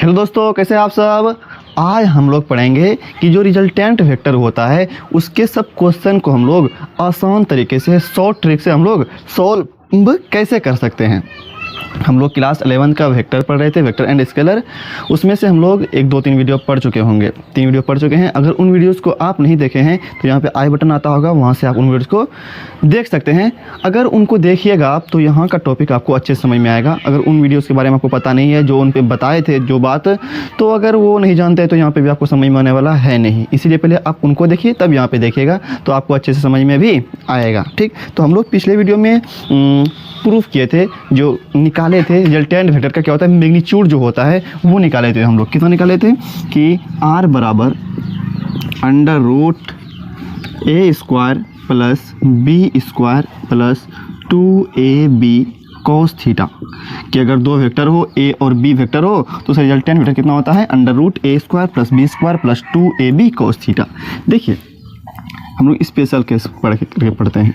Hello दोस्तों, कैसे हैं आप सब। आज हम लोग पढ़ेंगे कि जो रिजल्टेंट वेक्टर होता है उसके सब क्वेश्चन को हम लोग आसान तरीके से शॉर्ट ट्रिक से हम लोग सॉल्व कैसे कर सकते हैं। हम लोग क्लास 11 का वेक्टर पढ़ रहे थे, वेक्टर एंड स्केलर। उसमें से हम लोग 1-2-3 वीडियो पढ़ चुके होंगे, 3 वीडियो पढ़ चुके हैं। अगर उन वीडियोस को आप नहीं देखे हैं तो यहाँ पे आई बटन आता होगा, वहाँ से आप उन वीडियोस को देख सकते हैं। अगर उनको देखिएगा आप तो यहाँ का टॉपिक आपको अच्छे समझ में आएगा। अगर उन वीडियोस के बारे में आपको पता नहीं है, जो उन पे बताए थे जो बात, तो अगर वो नहीं जानते तो यहाँ पे भी आपको समझ में आने वाला है नहीं। इसीलिए पहले आप उनको देखिए, तब यहाँ पे देखिएगा तो आपको अच्छे से समझ में भी आएगा। ठीक, तो हम लोग पिछले वीडियो में प्रूफ किए थे, जो निकाले थे रिजल्टेंट वेक्टर का क्या होता है, मैग्नीट्यूड जो होता है वो निकाले थे। हम लोग कितना निकाले थे कि r बराबर √a² plus b² plus 2ab cos theta. कि अगर दो वेक्टर हो, a और b वेक्टर हो, तो उसका रिजल्टेंट वेक्टर कितना होता है, √a² plus b² plus 2ab cos theta. देखिए हम लोग स्पेशल केस पढ़ते हैं,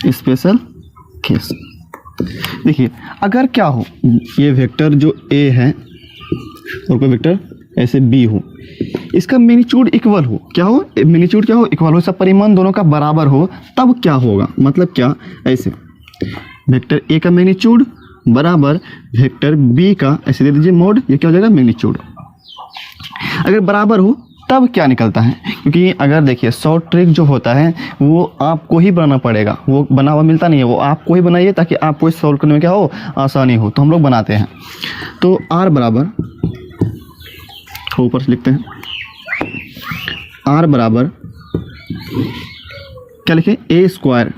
स्पेशल केस। देखिए अगर क्या हो, ये वेक्टर जो a है और कोई वेक्टर ऐसे b हो, इसका मैग्नीट्यूड इक्वल हो, क्या हो, मैग्नीट्यूड क्या हो, इक्वल हो, सब परिमाण दोनों का बराबर हो, तब क्या होगा। मतलब क्या, ऐसे वेक्टर a का मैग्नीट्यूड बराबर वेक्टर b का, ऐसे दे दीजिए मोड, ये क्या हो जाएगा, मैग्नीट्यूड। अगर बराबर हो तब क्या निकलता है, क्योंकि अगर देखिए शॉर्ट ट्रिक जो होता है वो आपको ही बनाना पड़ेगा, वो बना हुआ मिलता नहीं है, वो आपको ही बनाइए ताकि आपको इस सॉल्व करने में क्या हो, आसानी हो। तो हम लोग बनाते हैं। तो r बराबर, ऊपर से लिखते हैं, r बराबर क्या लिखे, a²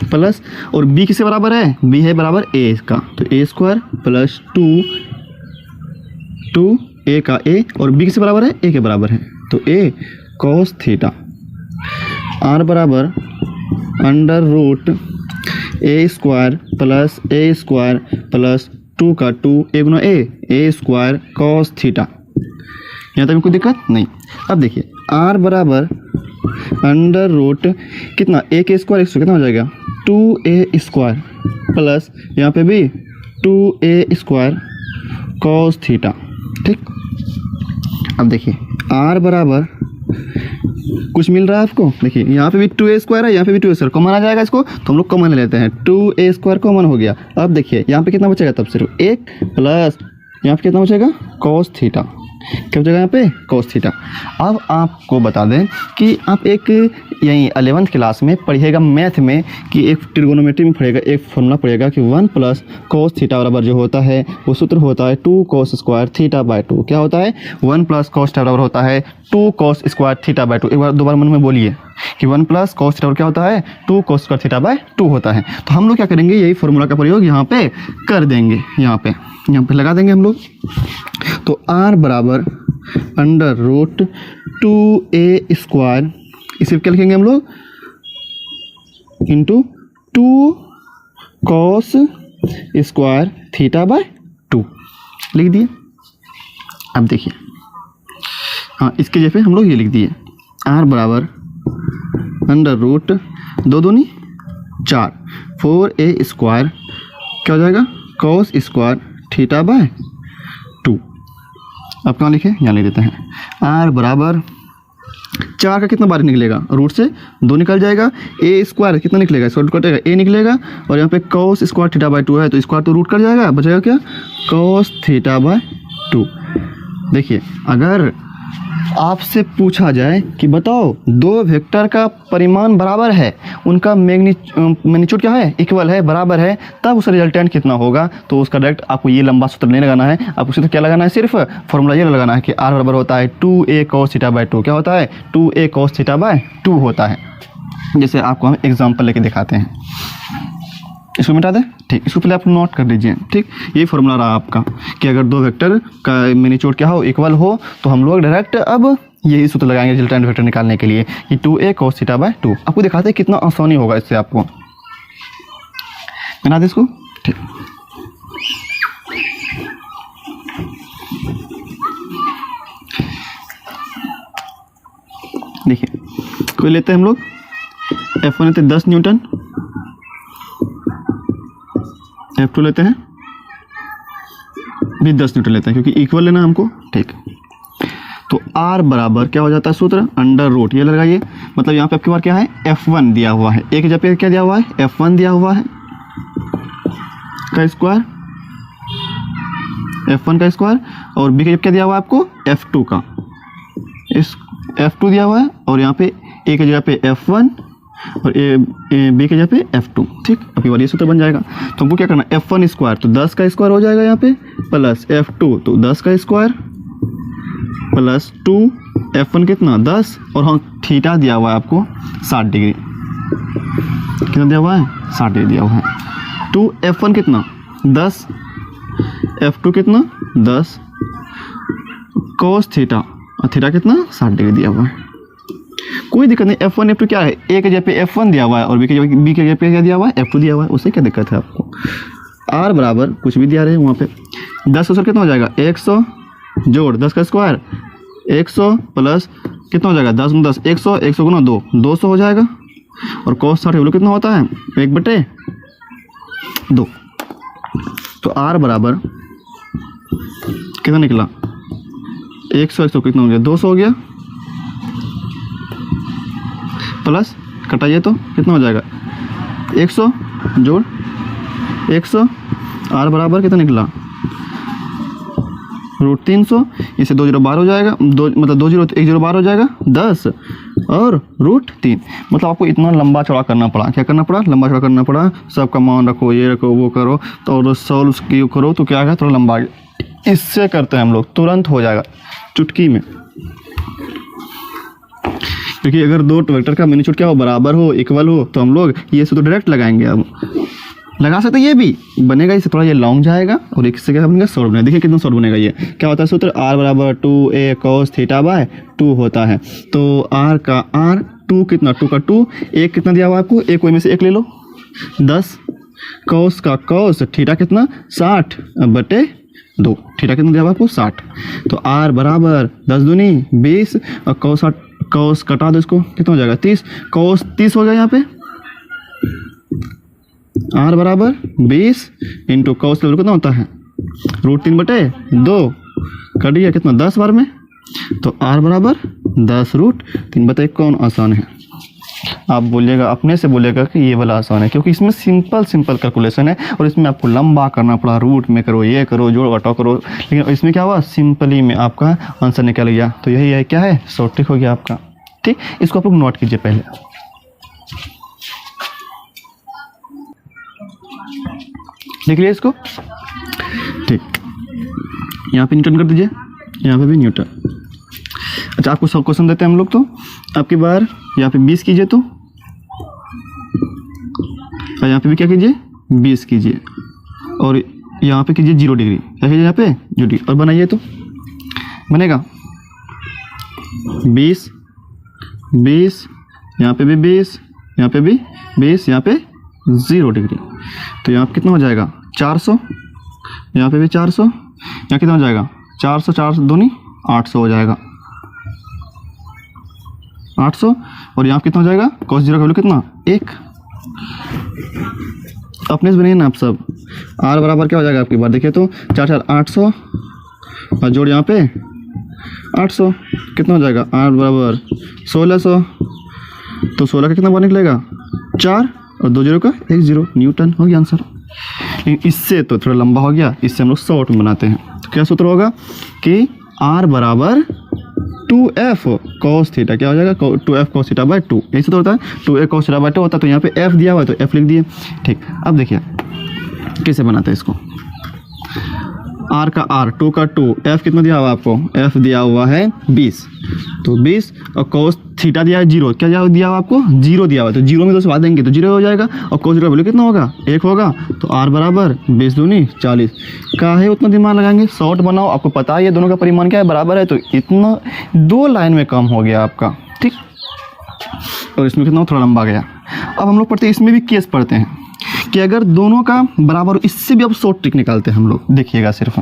प्लस, और b किससे बराबर है, b है बराबर a का, तो a² प्लस 2a का a, और b किससे बराबर है, a के बराबर है, तो a cos थीटा। r बराबर √a² प्लस a² प्लस 2 का 2 a Guna a² cos theta. यहाँ तक कोई दिक्कत नहीं। अब देखिए r बराबर √ कितना, a के स्क्वायर, कितना हो जाएगा 2a² प्लस यहाँ पे भी 2a² cos थीटा। ठीक, अब देखिए r बराबर कुछ मिल रहा है आपको, देखिए यहाँ पे भी 2a² है, यहाँ पे भी 2a², कॉमन आ जाएगा इसको, तो हम लोग कॉमन लेते हैं, 2a² कॉमन हो गया। अब देखिए यहाँ पे कितना बचेगा, तब सिर्फ 1 प्लस यहाँ पे कितना बचेगा, cos थीटा। क्या बचेगा यहाँ पे, cos थीटा। अब आपको बता दें कि आप एक यहीं 11th क्लास में पढ़िएगा मैथ में, कि एक ट्रिगोनोमेट्री में पढ़ेगा, एक फॉर्मूला पढ़ेगा कि 1 प्लस cos थीटा बराबर जो होता है वो सूत्र होता है 2 cos² थीटा बाय 2। क्या होता है, 1 प्लस cos थीटा बराबर होता है 2 cos² थीटा बाय 2। एक बार दोबारा मन में बोलिए कि 1 प्लस cos थीटा क्या होता है, 2 cos² थीटा बाय 2 होता है। तो हम लोग क्या करेंगे, यही फॉर्मूला का प्रयोग यहाँ पे कर देंगे, यहाँ पे लगा देंगे हम लोग। तो r बराबर √2a², इसे क्या लिखेंगे हम लोग, इंटू 2 cos² थीटा बाय 2 लिख दिए। अब देखिए हाँ, इसके जगह पे हम लोग ये लिख दिए, r बराबर √ 2 दूनी 4 4a² क्या हो जाएगा, cos² थीटा बाय 2। अब कहाँ लिखे, यहाँ लिख देते हैं, r बराबर 4 का कितना बार निकलेगा, रूट से 2 निकल जाएगा, a² कितना निकलेगा, स्क्वायर कटेगा, a निकलेगा, और यहाँ पे cos² थीटा बाय 2 है, तो स्क्वायर तो रूट कट जाएगा, बचेगा क्या, cos थीटा बाय 2। देखिए अगर आपसे पूछा जाए कि बताओ दो वेक्टर का परिमाण बराबर है, उनका मैग्नीट्यूड क्या है, इक्वल है, बराबर है, तब उसका रिजल्टेंट कितना होगा, तो उसका डायरेक्ट आपको ये लंबा सूत्र नहीं लगाना है, आपको सूत्र क्या लगाना है, सिर्फ फॉर्मूला ये लगाना है कि r बराबर होता है 2a cos थीटा बाय 2। क्या होता है, 2a cos थीटा बाय 2 होता है। जैसे आपको हम एग्जाम्पल लेके दिखाते हैं, इसको मिटा दें। ठीक, इसको पहले आप नोट कर लीजिए। ठीक, ये फॉर्मूला रहा आपका कि अगर दो वेक्टर का मैग्नीट्यूड क्या हो, इक्वल हो, तो हम लोग डायरेक्ट अब यही सूत्र लगाएंगे रिजल्टेंट वेक्टर निकालने के लिए कि 2a cos थीटा बाय 2। आपको दिखाते हैं कितना आसानी होगा इससे, आपको बना दे इसको। ठीक, देखिए कोई लेते हैं हम लोग, F1 लेते हैं 10 न्यूटन, F2 लेते हैं भी 10 न्यूटन लेते हैं क्योंकि इक्वल लेना हमको। ठीक, तो R बराबर क्या हो जाता है सूत्र, अंडर रूट, ये लगाइए, मतलब यहाँ पे आपके पास क्या है, F1 दिया हुआ है, एक जगह पे क्या दिया हुआ है, F1 दिया हुआ है का स्क्वायर, F1 का स्क्वायर, और B का क्या दिया हुआ है आपको, F2 का, इस F2 दिया हुआ है, और यहाँ पे A की जगह पे F1 और B की जगह पे F2। ठीक, अभी बार ये सूत्र बन जाएगा। तो हमको क्या करना, F1 स्क्वायर तो 10 का स्क्वायर हो जाएगा यहाँ पे, प्लस F2 तो 10 का स्क्वायर प्लस 2, F1 कितना 10, और हम थीटा दिया हुआ है आपको 60 डिग्री, कितना दिया हुआ है, 60 डिग्री दिया हुआ है। 2 F1 कितना 10, F2 कितना 10, cos थीटा, और थीटा कितना 60 डिग्री दिया हुआ है। कोई दिक्कत नहीं, F1 F2 क्या है, A के जगह पे F1 दिया हुआ है और B के जगह पे क्या दिया हुआ है, F2 दिया हुआ है, उससे क्या दिक्कत है आपको। R बराबर कुछ भी दिया रहे वहाँ पे 10 सर कितना हो जाएगा, 100 जोड़ 10 का स्क्वायर 100 प्लस कितना हो जाएगा, 10 में 10 100, 100 गुना 2 200 हो जाएगा, और cos 60 वैल्यू कितना होता है, 1/2। तो R बराबर कितना निकला, 100 100 कितना हो गया, 200 हो गया, प्लस कटाइए तो कितना हो जाएगा, 100 जोड़ 100, R बराबर कितना निकला, रूट 300, इससे 2 0 12 हो जाएगा, मतलब 2 0 1 0 12 हो जाएगा 10, और रूट 3, मतलब आपको इतना लंबा चौड़ा करना पड़ा, क्या करना पड़ा, लंबा चौड़ा करना पड़ा, सबका मान रखो, ये रखो, वो करो, तो और सॉल्व क्यों करो, तो क्या है थोड़ा लंबा। इससे करते हैं हम लोग, तुरंत हो जाएगा चुटकी में, क्योंकि अगर दो वेक्टर का मैग्नीट्यूड क्या हो, बराबर हो, इक्वल हो, तो हम लोग ये सूत्र डायरेक्ट लगाएंगे। अब लगा सकते ये भी बनेगा, इससे थोड़ा ये लॉन्ग जाएगा, और एक से क्या बनेगा, शॉर्ट बनेगा। देखिए कितना शॉर्ट बनेगा, ये क्या होता है सूत्र, R बराबर 2a cos थीटा बाय 2 होता है। तो R का R, 2 कितना, 2 का 2, एक कितना दिया हुआ है आपको, एक कोई में से एक ले लो 10, cos का cos, थीटा कितना 60/2, थीटा कितना दिया हुआ आपको 60। तो R बराबर 10 दूनी 20, और cos कटा दो इसको, कितना हो जाएगा 30, cos 30 हो गया यहाँ पे। R बराबर 20 इंटू cos लेवल कितना होता है, रूट 3/2, कट गया कितना 10 बार में, तो R बराबर 10 रूट 3/1। कौन आसान है, आप बोलिएगा, अपने से बोलिएगा कि ये वाला आसान है, क्योंकि इसमें सिंपल कैलकुलेशन है, और इसमें आपको लंबा करना पड़ा, रूट में करो, ये करो, जोड़ घटाओ करो, लेकिन इसमें क्या हुआ, सिंपली में आपका आंसर निकल गया। तो यही है, क्या है, शॉर्ट ट्रिक हो गया आपका। ठीक, इसको आप लोग नोट कीजिए पहले, लिख लिया इसको। ठीक, यहाँ पे न्यूटन कर दीजिए, यहाँ पे भी न्यूटन। अच्छा, आपको सब क्वेश्चन देते हैं हम लोग, तो आपकी बार यहाँ पे 20 कीजिए, तो और यहाँ पे भी क्या कीजिए, 20 कीजिए, और यहाँ पे कीजिए 0 डिग्री, क्या कीजिए यहाँ पे 0 डिग्री, और बनाइए तो बनेगा 20 20, यहाँ पे भी 20, यहाँ पे भी 20, यहाँ पे 0 डिग्री, तो यहाँ पे कितना हो जाएगा 400, यहाँ पे भी 400, यहाँ कितना हो जाएगा 400, 400 दूनी 800 हो जाएगा 800, और यहाँ कितना हो जाएगा, cos 0 का वैल्यू कितना 1। अपने से बनिए ना आप सब। R बराबर क्या हो जाएगा आपकी बार, देखिए तो 4 4 800, और जोड़ यहाँ पे 800, कितना हो जाएगा, R बराबर 1600, तो 16 का कितना बार निकलेगा 4, और 2 0 का 1 0, न्यूटन हो गया आंसर। लेकिन इससे तो थोड़ा लंबा हो गया, इससे हम लोग शॉर्ट में बनाते हैं। तो क्या सूत्र होगा कि R बराबर 2f cos थीटा, क्या हो जाएगा 2f cos थीटा बाय 2, यही सूत्र होता है, 2a cos थीटा बाय 2 होता है। तो यहाँ पे f दिया हुआ है तो f लिख दिए। ठीक, अब देखिए कैसे बनाते हैं इसको, R का R, 2 का 2, f कितना दिया हुआ है आपको, f दिया हुआ है 20, तो 20, और cos थीटा दिया है 0, क्या दिया हुआ आपको 0 दिया हुआ है, तो 0 में 2 से भाग देंगे तो 0 हो जाएगा, और cos 0 का वैल्यू कितना होगा 1 होगा, तो R बराबर 20 दूनी 40। का है उतना दिमाग लगाएंगे, शॉर्ट बनाओ, आपको पता है ये दोनों का परिमाण क्या है, बराबर है, तो इतना 2 लाइन में कम हो गया आपका। ठीक, और इसमें कितना थोड़ा लंबा गया। अब हम लोग पढ़ते हैं, इसमें भी केस पढ़ते हैं कि अगर दोनों का बराबर, इससे भी अब शॉर्ट ट्रिक निकालते हैं हम लोग, देखिएगा सिर्फ।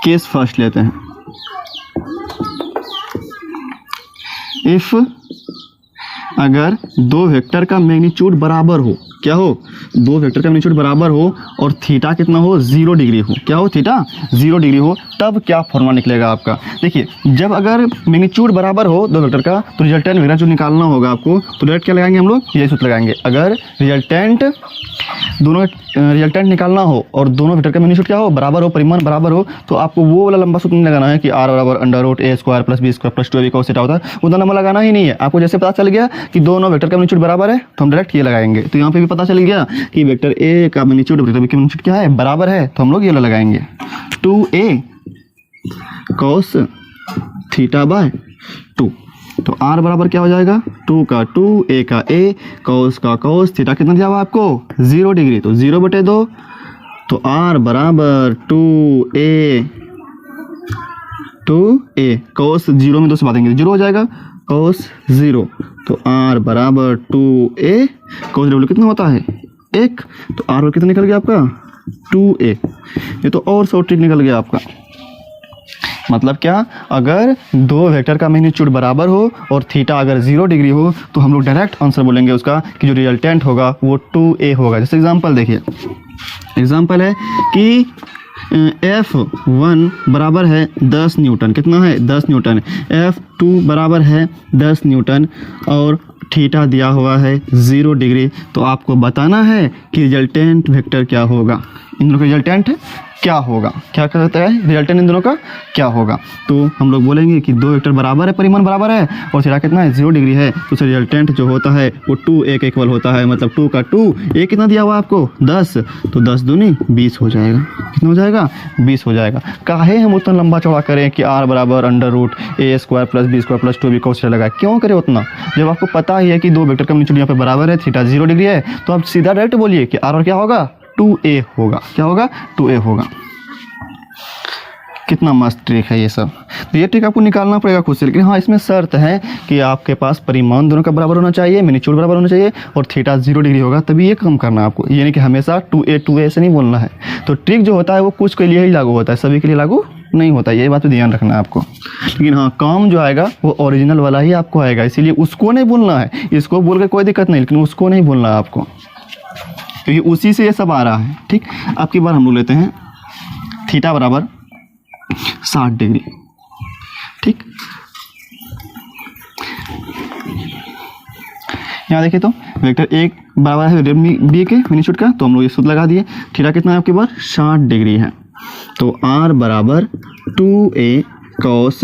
केस फर्स्ट लेते हैं, इफ़ अगर दो वेक्टर का मैग्नीट्यूड बराबर हो, क्या हो, दो वेक्टर का मैग्नीट्यूड बराबर हो और थीटा कितना हो, 0 डिग्री हो, क्या हो, थीटा 0 डिग्री हो, तब क्या फॉर्मूला निकलेगा आपका। देखिए, जब अगर मैग्नीट्यूड बराबर हो दो वेक्टर का तो रिजल्टेंट वेक्टर जो निकालना होगा आपको, तो डायरेक्ट क्या लगाएंगे हम लोग, ये सूत्र लगाएंगे। अगर रिजल्टेंट दोनों रिजल्टेंट निकालना हो और दोनों वेक्टर का मैग्नीट्यूड क्या हो, बराबर हो, परिमाण बराबर हो, तो आपको वो वाला लंबा सूत्र नहीं लगाना है कि r बराबर √a² + b² + 2ab cos theta होता है, उतना लंबा लगाना ही नहीं है। आपको जैसे पता चल गया कि दोनों वेक्टर का मैग्नीट्यूड बराबर है तो हम डायरेक्ट ये लगाएंगे। तो यहाँ पे भी पता चल गया कि वेक्टर a का मैग्नीट्यूड वेक्टर b का मैग्नीट्यूड क्या है, बराबर है, तो हम लोग ये लगाएंगे 2a cos θ/2। तो r बराबर क्या हो जाएगा, 2 का 2, a का a, cos का cos, थीटा कितना दिया हुआ आपको, 0 डिग्री, तो 0/2, तो r बराबर 2a cos 0 में 2 से बातेंगे 0 हो जाएगा, cos 0, तो r बराबर 2a cos 0 कितना होता है 1, तो r कितना निकल गया आपका 2a। ये तो और शॉर्ट ट्रिक निकल गया आपका। मतलब क्या, अगर दो वेक्टर का मैग्नीट्यूड बराबर हो और थीटा अगर 0 डिग्री हो तो हम लोग डायरेक्ट आंसर बोलेंगे उसका कि जो रिजल्टेंट होगा वो 2a होगा। जैसे एग्जांपल देखिए, एग्जांपल है कि F1 बराबर है 10 न्यूटन, कितना है 10 न्यूटन, F2 बराबर है 10 न्यूटन और थीटा दिया हुआ है 0 डिग्री। तो आपको बताना है कि रिजल्टेंट वेक्टर क्या होगा, इन दोनों का रिजल्टेंट क्या होगा, क्या कहता है रिजल्टेंट इन दोनों का क्या होगा। तो हम लोग बोलेंगे कि दो वेक्टर बराबर है, परिमाण बराबर है और थीटा कितना है 0 डिग्री है, तो उसका रिजल्टेंट जो होता है वो 2a के इक्वल होता है। मतलब 2 का 2, a कितना दिया हुआ आपको 10, तो 10 दूनी 20 हो जाएगा, कितना हो जाएगा 20 हो जाएगा। काहे हम उतना लंबा चौड़ा करें कि r बराबर √a² + b² + 2ab cos लगाए, क्यों करें उतना, जब आपको पता ही है कि दो वेक्टर का मैग्नीट्यूड यहाँ पे बराबर है, थीटा 0 डिग्री है, तो आप सीधा डायरेक्ट बोलिए कि r और क्या होगा 2a होगा, क्या होगा 2a होगा। कितना मस्त ट्रिक है ये सब। तो ये ट्रिक आपको निकालना पड़ेगा खुद से, लेकिन हाँ इसमें शर्त है कि आपके पास परिमाण दोनों का बराबर होना चाहिए, मैग्नीट्यूड बराबर होना चाहिए और थीटा 0 डिग्री होगा, तभी ये काम करना है आपको। ये नहीं कि हमेशा 2a ऐसे नहीं बोलना है। तो ट्रिक जो होता है वो कुछ के लिए ही लागू होता है, सभी के लिए लागू नहीं होता, ये बात पे ध्यान रखना है आपको। लेकिन हाँ काम जो आएगा वो ओरिजिनल वाला ही आपको आएगा, इसीलिए उसको नहीं बोलना है, इसको बोल के कोई दिक्कत नहीं, लेकिन उसको नहीं बोलना है आपको, क्योंकि उसी से ये सब आ रहा है। ठीक, अब की बार हम लोग लेते हैं थीटा बराबर 60 डिग्री। ठीक, यहाँ देखिए तो वेक्टर एक बराबर है वेक्टर बी के मैग्नीट्यूड का, तो हम लोग ये सूत्र लगा दिए। थीटा कितना है आपके पास 60 डिग्री है, तो r बराबर 2a cos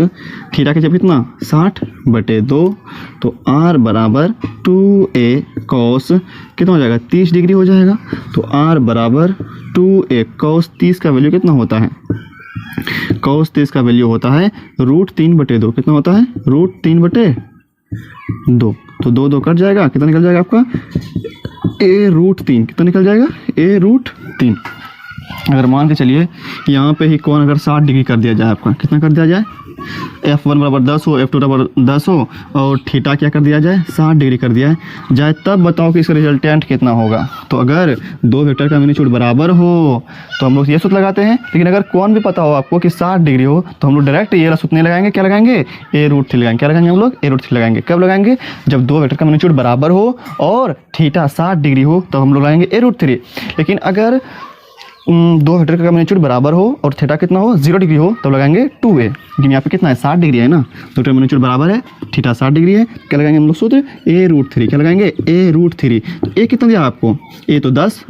थीटा के जब कितना 60/2, तो r बराबर 2a cos कितना हो जाएगा 30 डिग्री हो जाएगा। तो r बराबर 2a cos 30 का वैल्यू कितना होता है, cos 30 का वैल्यू होता है √3/2, कितना होता है √3/2, तो 2 कट जाएगा, कितना निकल जाएगा आपका a√3, कितना निकल जाएगा a√3। अगर मान के चलिए यहाँ पे ही कौन अगर 60 डिग्री कर दिया जाए, आपका कितना कर दिया जाए, F1 बराबर 10 हो, F2 बराबर 10 हो और थीटा क्या कर दिया जाए 60 डिग्री कर दिया जाए, तब बताओ कि इसका रिजल्टेंट कितना होगा। तो अगर दो वेक्टर का मैग्नीट्यूड बराबर हो तो हम लोग ये सूत्र लगाते हैं, लेकिन अगर कौन भी पता हो आपको कि 60 डिग्री हो तो हम लोग डायरेक्ट ये सूत्र नहीं लगाएंगे, क्या लगाएंगे a√3 लगाएंगे। क्या लगाएंगे हम लोग a√3 लगाएंगे। कब लगाएंगे, जब दो वेक्टर का मैग्नीट्यूड बराबर हो और थीटा 60 डिग्री हो तब हम लोग लगाएंगे a√3। लेकिन अगर दो वेक्टर का मैग्नीट्यूड बराबर हो और थीटा कितना हो 0 डिग्री हो तब लगाएंगे 2a। लेकिन यहाँ पे कितना है 60 डिग्री है ना, दो वेक्टर मैग्नीट्यूड बराबर है, थीटा 60 डिग्री है, क्या लगाएंगे हम लोग सूत्र a√3। क्या लगाएंगे a√3। तो a कितना दिया आपको, a तो 10,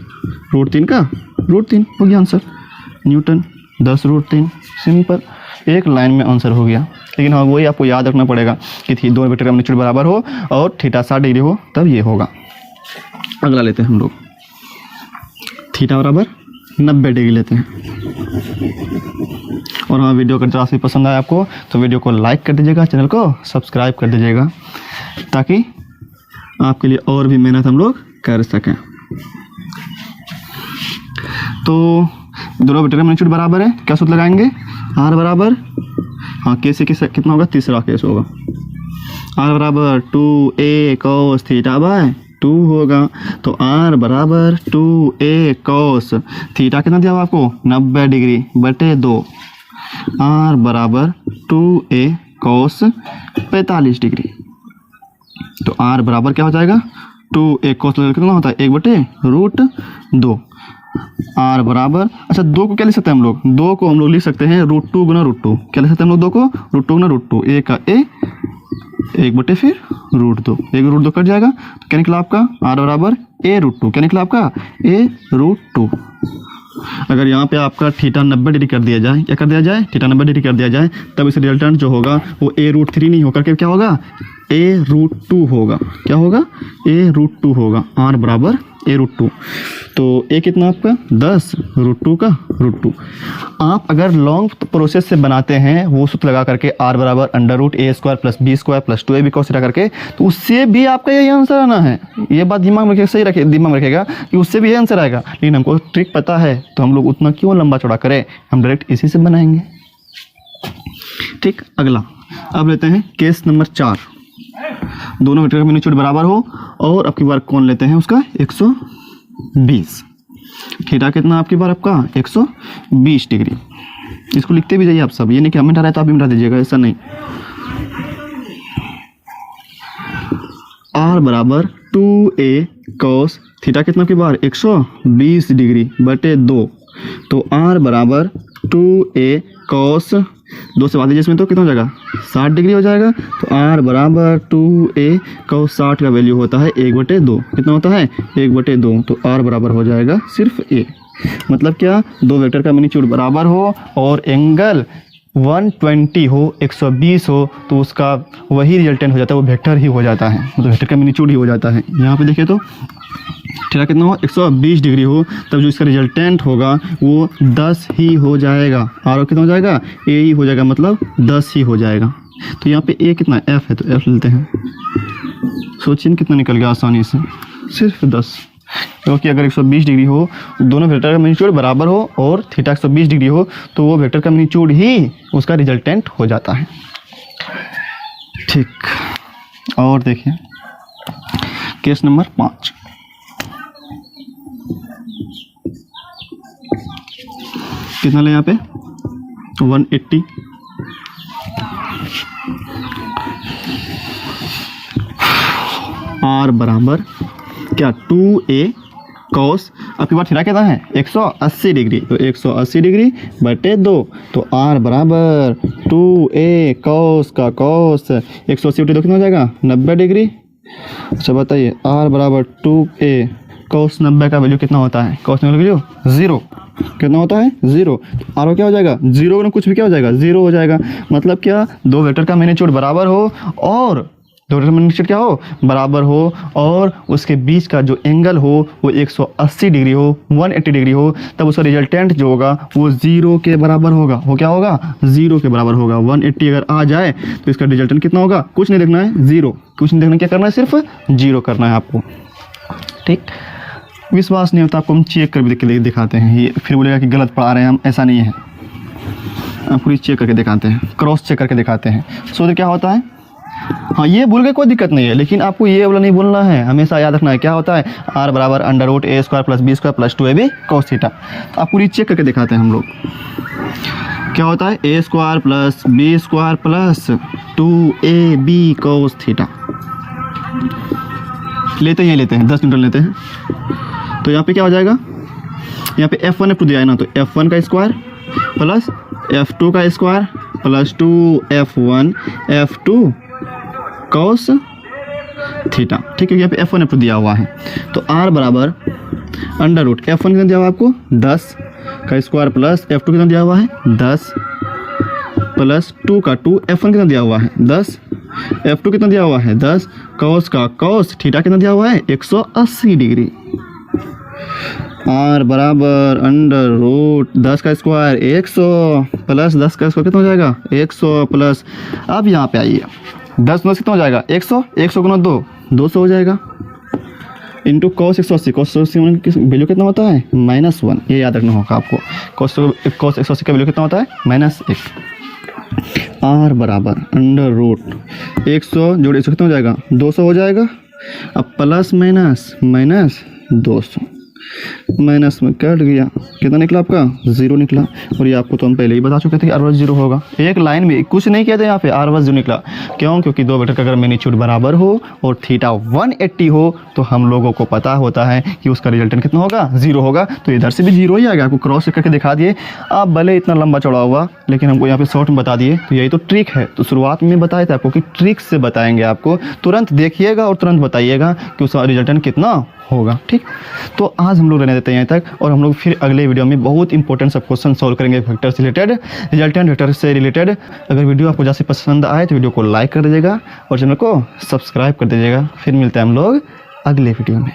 √3 का √3 हो गया आंसर, न्यूटन 10√3, सिंपल एक लाइन में आंसर हो गया। लेकिन हाँ वही आपको याद रखना पड़ेगा कि दो वेक्टर का मैग्नीट्यूड बराबर हो और थीटा 60 डिग्री हो तब ये होगा। अगला लेते हैं हम लोग, थीटा बराबर 90 डिग्री लेते हैं। और हाँ वीडियो अगर जरा पसंद आया आपको तो वीडियो को लाइक कर दीजिएगा, चैनल को सब्सक्राइब कर दीजिएगा, ताकि आपके लिए और भी मेहनत हम लोग कर सकें। तो दोनों वेक्टर का मैग्नीट्यूड बराबर है, क्या सूत्र लगाएंगे, r बराबर हाँ केस कितना होगा, तीसरा केस होगा, r बराबर 2a cos θ/2 होगा। तो r बराबर 2a cos थीटा कितना दिया हुआ आपको 90 डिग्री बटे 2, r बराबर 2a cos 45 डिग्री। तो आर बराबर क्या हो जाएगा 2a cos कितना होता है 1/√2। आर बराबर, अच्छा 2 को क्या लिख सकते हैं हम लोग, 2 को हम लोग लिख सकते हैं √2 गुना √2। क्या लिख सकते हैं हम लोग 2 को √2 गुना √2, a का a 1 फिर √2, 1 √2 कट जाएगा तो क्या निकला आपका आर बराबर a√2। क्या निकला आपका a√2। अगर यहाँ पे आपका थीटा 90 डिग्री कर दिया जाए, क्या कर दिया जाए थीटा 90 डिग्री कर दिया जाए, तब इस रिजल्टेंट जो होगा वो a√3 नहीं होकर के क्या होगा a√2 होगा। क्या होगा a√2 होगा, आर बराबर a√2। तो a कितना आपका 10 √2 का √2। आप अगर लॉन्ग प्रोसेस से बनाते हैं वो सूत्र लगा करके r बराबर √a² + b² + 2ab cos theta करके, तो उससे भी आपका यही आंसर आना है। ये बात दिमाग में सही रखे, दिमाग में रखेगा कि उससे भी यही आंसर आएगा। लेकिन हमको ट्रिक पता है तो हम लोग उतना क्यों लंबा चौड़ा करें, हम डायरेक्ट इसी से बनाएंगे। ठीक, अगला अब लेते हैं केस नंबर 4। दोनों वेक्टर का मैग्नीट्यूड बराबर हो और अब की बार कौन लेते हैं उसका 120। थीटा कितना आपकी बार आपका 120 डिग्री। इसको लिखते भी जाइए आप सब, ये नहीं कि हम मिटा रहे तो आप भी मिटा दीजिएगा, ऐसा नहीं। आर बराबर 2a cos थीटा कितना आपकी बार 120 डिग्री बटे 2। तो आर बराबर 2a cos 2 से भाग दीजिए इसमें तो कितना हो जाएगा 60 डिग्री हो जाएगा। तो आर बराबर 2a cos 60 का वैल्यू होता है 1/2। कितना होता है 1/2। तो आर बराबर हो जाएगा सिर्फ a। मतलब क्या, दो वेक्टर का मैग्नीट्यूड बराबर हो और एंगल 120 हो 120 हो तो उसका वही रिजल्टेंट हो जाता है, वो वेक्टर ही हो जाता है, मतलब वेक्टर का मैग्नीट्यूड ही हो जाता है। यहाँ पे देखिए तो थीटा कितना हो 120 डिग्री हो तब जो इसका रिजल्टेंट होगा वो 10 ही हो जाएगा। आर कितना हो जाएगा a ही हो जाएगा, मतलब 10 ही हो जाएगा। तो यहाँ पे a कितना f है तो f लेते हैं। सोचिए कितना निकल गया आसानी से, सिर्फ 10। क्योंकि अगर 120 डिग्री हो, दोनों वेक्टर का मैग्नीट्यूड बराबर हो और थीटा 120 डिग्री हो तो वो वेक्टर का मैग्नीट्यूड ही उसका रिजल्टेंट हो जाता है। ठीक, और देखिए केस नंबर 5। कितना ले यहाँ पे 180। आर बराबर क्या 2a cos, आपकी बार थीटा कितना है 180 डिग्री, तो 180 डिग्री बटे 2। तो आर बराबर 2a cos का cos 180 बटे 2 कितना हो जाएगा 90 डिग्री। अच्छा बताइए आर बराबर 2a cos 90 का वैल्यू कितना होता है, cos 90 का वैल्यू 0 कितना होता है 0। तो आर क्या हो जाएगा 0 ना कुछ भी क्या हो जाएगा 0 हो जाएगा। मतलब क्या, दो वेक्टर का मैग्नीट्यूड बराबर हो और दो वेक्टर का मैग्नीट्यूड क्या हो बराबर हो और उसके बीच का जो एंगल हो वो 180 डिग्री हो 180 डिग्री हो, तब उसका रिजल्टेंट जो होगा वो 0 के बराबर होगा। वो क्या होगा 0 के बराबर होगा। 180 अगर आ जाए तो इसका रिजल्टेंट कितना होगा, कुछ नहीं देखना है 0, कुछ नहीं देखना, क्या करना है सिर्फ 0 करना है आपको। ठीक, विश्वास नहीं होता आपको हम चेक कर भी दिखाते हैं, ये फिर बोलेगा कि गलत पढ़ा रहे हैं हम, ऐसा नहीं है। आपको चेक करके दिखाते हैं, क्रॉस चेक करके दिखाते हैं। सो क्या होता है, हाँ ये भूल गए कोई दिक्कत नहीं है, लेकिन आपको ये वाला नहीं बोलना है, हमेशा याद रखना है। क्या होता है आर बराबर √a² + b² + 2ab cos theta. आप पूरी चेक करके दिखाते हैं हम लोग। क्या होता है a² + b² + 2ab cos theta. लेते हैं 10 न्यूटन लेते हैं। तो यहाँ पे क्या हो जाएगा, यहाँ पे f1 f2 दिया है ना, तो f1 का स्क्वायर प्लस f2 का square plus 2f1 f2 cos theta. ठीक है, यहाँ पे f1 f2 दिया हुआ है। तो r बराबर √ f1 कितना दिया हुआ आपको 10 का स्क्वायर प्लस f2 कितना दिया हुआ है 10 प्लस 2 का 2 f1 कितना दिया हुआ है 10 f2 कितना दिया हुआ है 10 cos का cos थीटा कितना दिया हुआ है 180 डिग्री। r बराबर √10 का स्क्वायर 100 प्लस 10 का स्क्वायर कितना हो जाएगा 100 प्लस, अब यहाँ पे आइए 10 कितना हो जाएगा 100, 100 गुना 2 200 हो जाएगा इंटू cos 180। cos 180 की वैल्यू कितना होता है -1, ये याद रखना होगा आपको। cos 180 का वैल्यू कितना होता है -1। r बराबर √100 जोड़ 100 कितना हो जाएगा 200 हो जाएगा। अब प्लस माइनस -200 माइनस में कट गया, कितना निकला आपका 0 निकला। और ये आपको तो हम पहले ही बता चुके थे कि r1 0 होगा। एक लाइन में कुछ नहीं किया था यहाँ पे, r1 0 निकला। क्यों? क्योंकि दो वेक्टर का अगर मैग्नीट्यूड बराबर हो और थीटा 180 हो तो हम लोगों को पता होता है कि उसका रिजल्टेंट कितना होगा 0 होगा। तो इधर से भी 0 ही आएगा। आपको क्रॉस करके दिखा दिए, आप भले इतना लंबा चौड़ा हुआ लेकिन हमको यहाँ पे शॉर्ट में बता दिए। तो यही तो ट्रिक है। तो शुरुआत में बताया था आपको कि ट्रिक से बताएंगे, आपको तुरंत देखिएगा और तुरंत बताइएगा कि उसका रिजल्टेंट कितना होगा। ठीक, तो आज हम लोग रहने देते हैं यहाँ तक, और हम लोग फिर अगले वीडियो में बहुत इंपॉर्टेंट सब क्वेश्चन सॉल्व करेंगे वेक्टर से रिलेटेड, रिजल्टेंट वेक्टर से रिलेटेड। अगर वीडियो आपको जैसे पसंद आए तो वीडियो को लाइक कर दीजिएगा और चैनल को सब्सक्राइब कर दीजिएगा। फिर मिलते हैं हम लोग अगले वीडियो में।